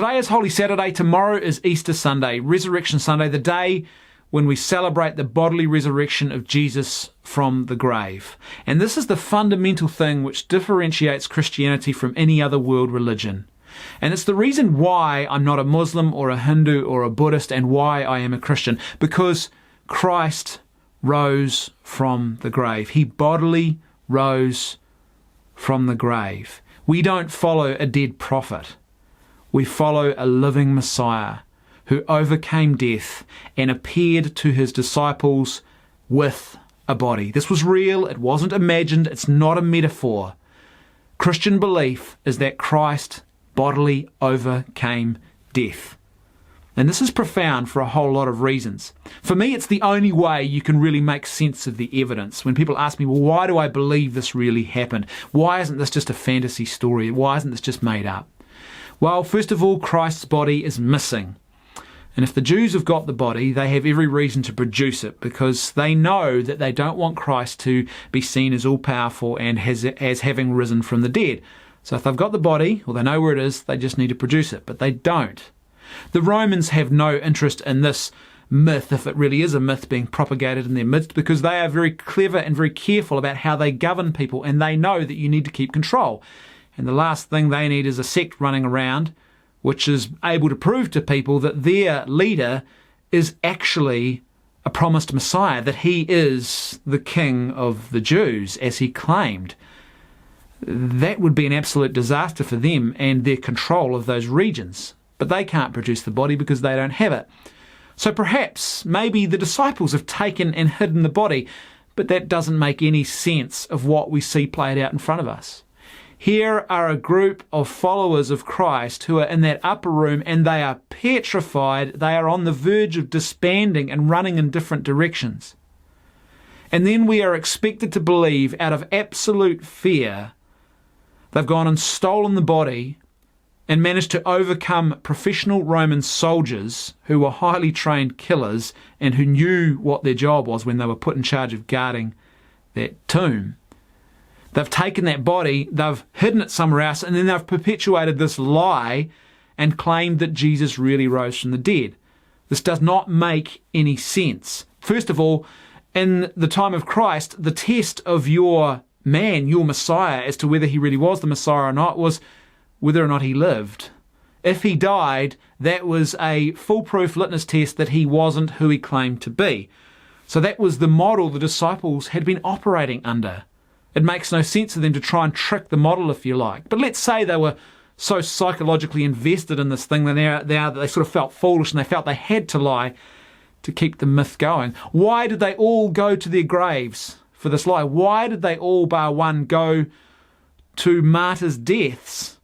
Today is Holy Saturday. Tomorrow is Easter Sunday, Resurrection Sunday, the day when we celebrate the bodily resurrection of Jesus from the grave. And this is the fundamental thing which differentiates Christianity from any other world religion. And it's the reason why I'm not a Muslim or a Hindu or a Buddhist and why I am a Christian. Because Christ rose from the grave. He bodily rose from the grave. We don't follow a dead prophet. We follow a living Messiah who overcame death and appeared to his disciples with a body. This was real. It wasn't imagined. It's not a metaphor. Christian belief is that Christ bodily overcame death. And this is profound for a whole lot of reasons. For me, it's the only way you can really make sense of the evidence. When people ask me, well, why do I believe this really happened? Why isn't this just a fantasy story? Why isn't this just made up? Well, first of all, Christ's body is missing. And if the Jews have got the body, they have every reason to produce it because they know that they don't want Christ to be seen as all-powerful and as having risen from the dead. So if they've got the body, or they know where it is, they just need to produce it. But they don't. The Romans have no interest in this myth, if it really is a myth being propagated in their midst, because they are very clever and very careful about how they govern people, and they know that you need to keep control. And the last thing they need is a sect running around which is able to prove to people that their leader is actually a promised Messiah, that he is the King of the Jews, as he claimed. That would be an absolute disaster for them and their control of those regions. But they can't produce the body because they don't have it. So perhaps, maybe the disciples have taken and hidden the body, but that doesn't make any sense of what we see played out in front of us. Here are a group of followers of Christ who are in that upper room and they are petrified. They are on the verge of disbanding and running in different directions. And then we are expected to believe, out of absolute fear, they've gone and stolen the body and managed to overcome professional Roman soldiers who were highly trained killers and who knew what their job was when they were put in charge of guarding that tomb. They've taken that body, they've hidden it somewhere else, and then they've perpetuated this lie and claimed that Jesus really rose from the dead. This does not make any sense. First of all, in the time of Christ, the test of your man, your Messiah, as to whether he really was the Messiah or not, was whether or not he lived. If he died, that was a foolproof litmus test that he wasn't who he claimed to be. So that was the model the disciples had been operating under. It makes no sense for them to try and trick the model, if you like. But let's say they were so psychologically invested in this thing that they sort of felt foolish and they felt they had to lie to keep the myth going. Why did they all go to their graves for this lie? Why did they all, bar one, go to martyrs' deaths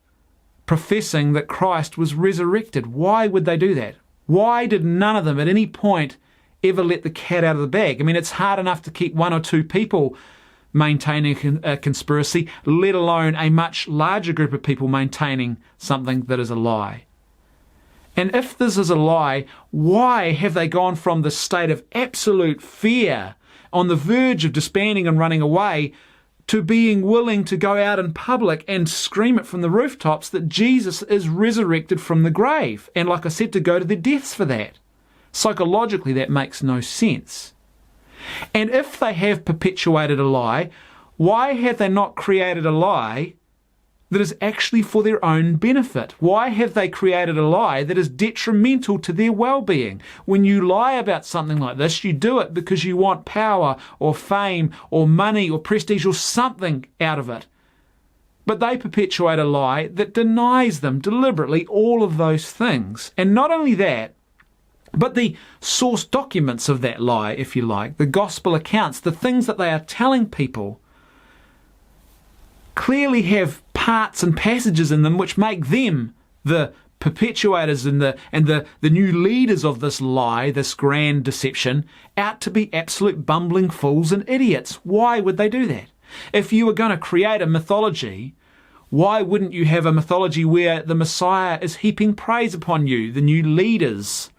professing that Christ was resurrected? Why would they do that? Why did none of them at any point ever let the cat out of the bag? I mean, it's hard enough to keep one or two people maintaining a conspiracy, let alone a much larger group of people maintaining something that is a lie. And if this is a lie, why have they gone from the state of absolute fear, on the verge of disbanding and running away, to being willing to go out in public and scream it from the rooftops that Jesus is resurrected from the grave, and, like I said, to go to their deaths for that? Psychologically, that makes no sense. And if they have perpetuated a lie, why have they not created a lie that is actually for their own benefit? Why have they created a lie that is detrimental to their well-being? When you lie about something like this, you do it because you want power or fame or money or prestige or something out of it. But they perpetuate a lie that denies them deliberately all of those things. And not only that, but the source documents of that lie, if you like, the gospel accounts, the things that they are telling people, clearly have parts and passages in them which make them the perpetuators and the new leaders of this lie, this grand deception, out to be absolute bumbling fools and idiots. Why would they do that? If you were going to create a mythology, why wouldn't you have a mythology where the Messiah is heaping praise upon you, the new leaders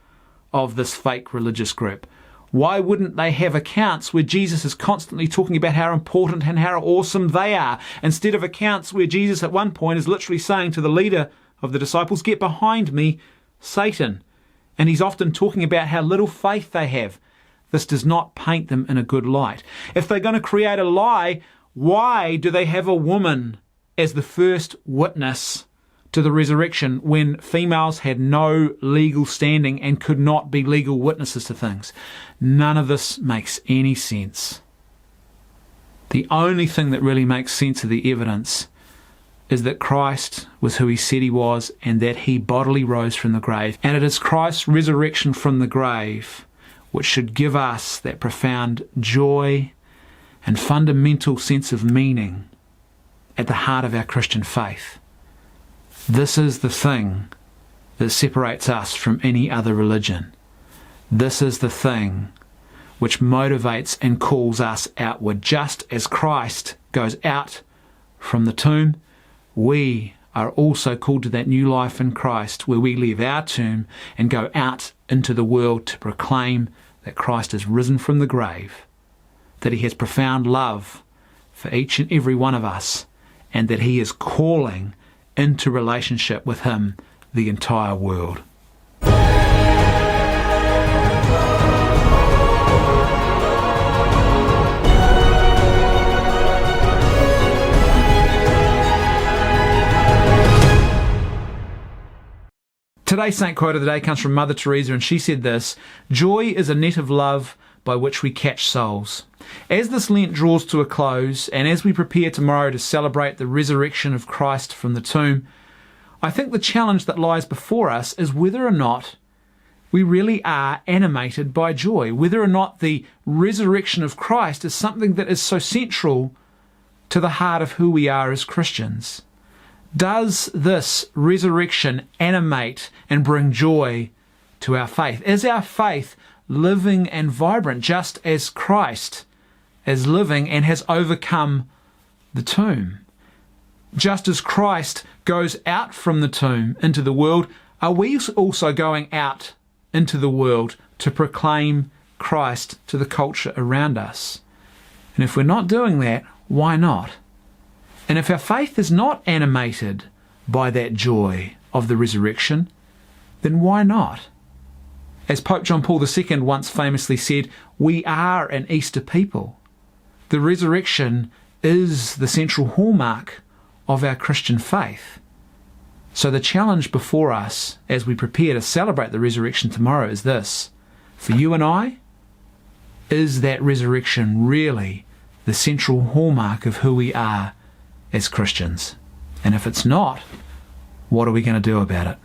of this fake religious group? Why wouldn't they have accounts where Jesus is constantly talking about how important and how awesome they are, instead of accounts where Jesus at one point is literally saying to the leader of the disciples, "Get behind me, Satan." And he's often talking about how little faith they have. This does not paint them in a good light. If they're going to create a lie, why do they have a woman as the first witness to the resurrection when females had no legal standing and could not be legal witnesses to things? None of this makes any sense. The only thing that really makes sense of the evidence is that Christ was who he said he was and that he bodily rose from the grave. And it is Christ's resurrection from the grave which should give us that profound joy and fundamental sense of meaning at the heart of our Christian faith. This is the thing that separates us from any other religion. This is the thing which motivates and calls us outward. Just as Christ goes out from the tomb, we are also called to that new life in Christ, where we leave our tomb and go out into the world to proclaim that Christ is risen from the grave, that he has profound love for each and every one of us, and that he is calling into relationship with him the entire world. Today's saint quote of the day comes from Mother Teresa, and she said this: "Joy is a net of love by which we catch souls." As this Lent draws to a close, and as we prepare tomorrow to celebrate the resurrection of Christ from the tomb, I think the challenge that lies before us is whether or not we really are animated by joy, whether or not the resurrection of Christ is something that is so central to the heart of who we are as Christians. Does this resurrection animate and bring joy to our faith? Is our faith living and vibrant just as Christ is living and has overcome the tomb? Just as Christ goes out from the tomb into the world, are we also going out into the world to proclaim Christ to the culture around us? And if we're not doing that, why not? And if our faith is not animated by that joy of the resurrection, then why not? As Pope John Paul II once famously said, we are an Easter people. The resurrection is the central hallmark of our Christian faith. So the challenge before us as we prepare to celebrate the resurrection tomorrow is this: for you and I, is that resurrection really the central hallmark of who we are as Christians? And if it's not, what are we going to do about it?